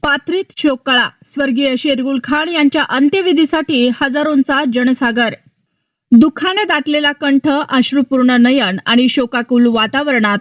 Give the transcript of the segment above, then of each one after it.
पाथरीत शोककळा. स्वर्गीय शेरगुल खान यांच्या अंत्यविधीसाठी हजारोंचा जनसागर. दुःखाने दाटलेला कंठ, अश्रुपूर्ण नयन आणि शोकाकुल वातावरणात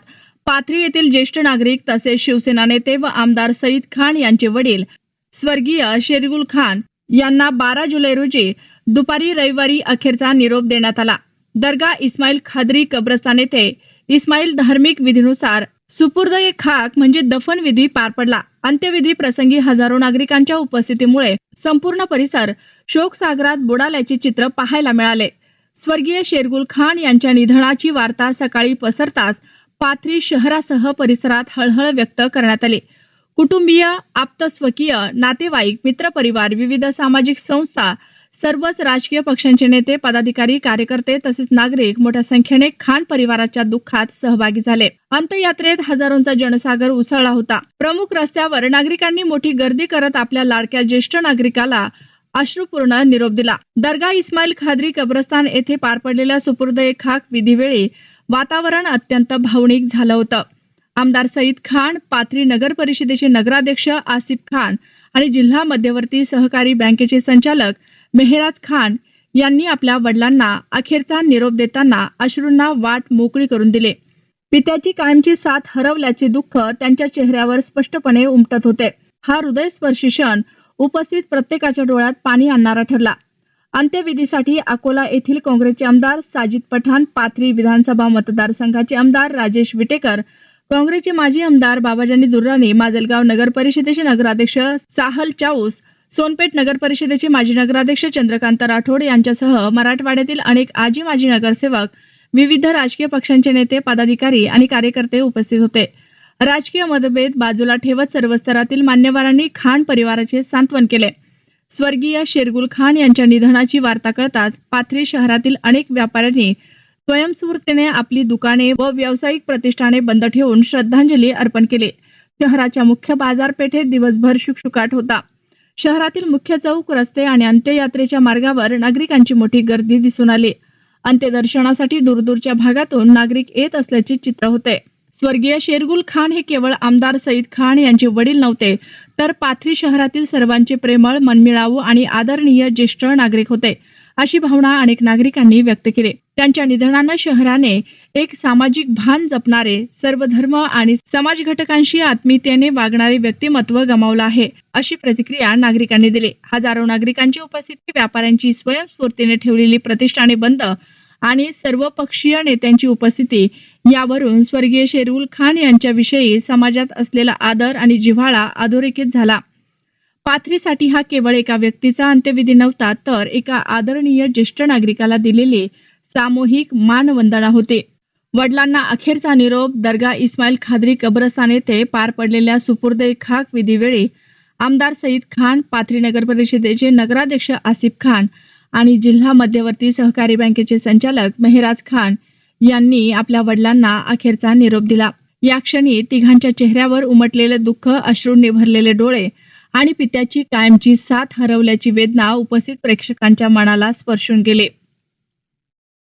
पाथरी येथील ज्येष्ठ नागरिक तसेच शिवसेना नेते व आमदार सईद खान यांचे वडील स्वर्गीय शेरगुल खान यांना 12 जुलै रोजी दुपारी रविवारी अखेरचा निरोप देण्यात आला. दर्गा इस्माईल खादरी कब्रस्तान येथे इस्माईल धार्मिक विधीनुसार सुपूर्द ए खाक म्हणजे दफन विधी पार पडला. अंत्यविधी प्रसंगी हजारो नागरिकांच्या उपस्थितीमुळे संपूर्ण परिसर शोकसागरात बुडाल्याचे चित्र पाहायला मिळाले. स्वर्गीय शेरगुल खान यांच्या निधनाची वार्ता सकाळी पसरताच पाथरी शहरासह परिसरात हळहळ व्यक्त करण्यात आली. कुटुंबीय, आप्तस्वकीय, नातेवाईक, मित्रपरिवार, विविध सामाजिक संस्था, सर्वच राजकीय पक्षांचे नेते, पदाधिकारी, कार्यकर्ते तसेच नागरिक मोठ्या संख्येने खान परिवाराच्या दुःखात सहभागी झाले. अंत्ययात्रेत हजारोंचा जनसागर उसळला होता. प्रमुख रस्त्यावर नागरिकांनी मोठी गर्दी करत आपल्या लाडक्या ज्येष्ठ नागरिकाला अश्रुपूर्ण निरोप दिला. दर्गा इस्माईल खादरी कब्रस्तान येथे पार पडलेल्या सुपूर्द ए खाक विधीवेळी वातावरण अत्यंत भावनिक झालं होतं. आमदार सईद खान, पाथरी नगर परिषदेचे नगराध्यक्ष आसिफ खान आणि जिल्हा मध्यवर्ती सहकारी बँकेचे संचालक मेहराज खान यांनी आपल्या वडिलांना अखेरचा निरोप देताना अश्रूंना वाट मोकळी करून दिले. पित्याची कायमची साथ हरवल्याचे दुःख त्यांच्या चेहऱ्यावर स्पष्टपणे उमटत होते. हा हृदयस्पर्शी क्षण उपस्थित प्रत्येकाच्या डोळ्यात पाणी आणणारा ठरला. अंत्यविधीसाठी अकोला येथील काँग्रेसचे आमदार साजिद पठाण, पाथरी विधानसभा मतदारसंघाचे आमदार राजेश विटेकर, काँग्रेसचे माजी आमदार बाबाजानी दुर्राणी, माजलगाव नगर परिषदेचे नगराध्यक्ष साहल चाऊस, सोनपेठ नगर परिषदेचे माजी नगराध्यक्ष चंद्रकांत राठोड यांच्यासह मराठवाड्यातील अनेक आजी माजी नगरसेवक, विविध राजकीय पक्षांचे नेते, पदाधिकारी आणि कार्यकर्ते उपस्थित होते. राजकीय मतभेद बाजूला ठेवत सर्व स्तरातील मान्यवरांनी खान परिवाराचे सांत्वन केले. स्वर्गीय शेरगुल खान यांच्या निधनाची वार्ता कळताच पाथरी शहरातील अनेक व्यापाऱ्यांनी स्वयंस्फूर्तीने आपली दुकाने व व्यावसायिक प्रतिष्ठाने बंद ठेवून श्रद्धांजली अर्पण केली. शहराच्या मुख्य बाजारपेठेत दिवसभर शुकशुकाट होता. शहरातील मुख्य चौक, रस्ते आणि अंत्ययात्रेच्या मार्गावर नागरिकांची मोठी गर्दी दिसून आली. अंत्यदर्शनासाठी दूरदूरच्या भागातून नागरिक येत असल्याचे चित्र होते. स्वर्गीय शेरगुल खान हे केवळ आमदार सईद खान यांचे वडील नव्हते, तर पाथरी शहरातील सर्वांचे प्रेमळ, मनमिळावू आणि आदरणीय ज्येष्ठ नागरिक होते, अशी भावना अनेक नागरिकांनी व्यक्त केली. त्यांच्या निधनानं शहराने एक सामाजिक भान जपणारे, सर्व धर्म आणि समाज घटकांशी आत्मीयतेने वागणारे व्यक्तिमत्व गमावलं आहे, अशी प्रतिक्रिया नागरिकांनी दिली. हजारो नागरिकांची उपस्थिती, व्यापाऱ्यांची स्वयंस्फूर्तीने ठेवलेली प्रतिष्ठाने बंद आणि सर्वपक्षीय नेत्यांची उपस्थिती यावरून स्वर्गीय शेरगुल खान यांच्याविषयी समाजात असलेला आदर आणि जिव्हाळा अधोरेखित झाला. पाथरीसाठी हा केवळ एका व्यक्तीचा अंत्यविधी नव्हता, तर एका आदरणीय ज्येष्ठ नागरिकाला दिलेली सामूहिक मानवंदना होती. वडिलांना अखेरचा निरोप. दर्गा इस्माईल खादरी कब्रस्तान येथे पार पडलेल्या सुपूर्द ए खाक विधीवेळी आमदार सईद खान, पाथरी नगर परिषदेचे नगराध्यक्ष आसिफ खान आणि जिल्हा मध्यवर्ती सहकारी बँकेचे संचालक मेहराज खान यांनी आपल्या वडिलांना अखेरचा निरोप दिला. या क्षणी तिघांच्या चेहऱ्यावर उमटलेले दुःख, अश्रूंनी भरलेले डोळे आणि पित्याची कायमची साथ हरवल्याची वेदना उपस्थित प्रेक्षकांच्या मनाला स्पर्शून गेले.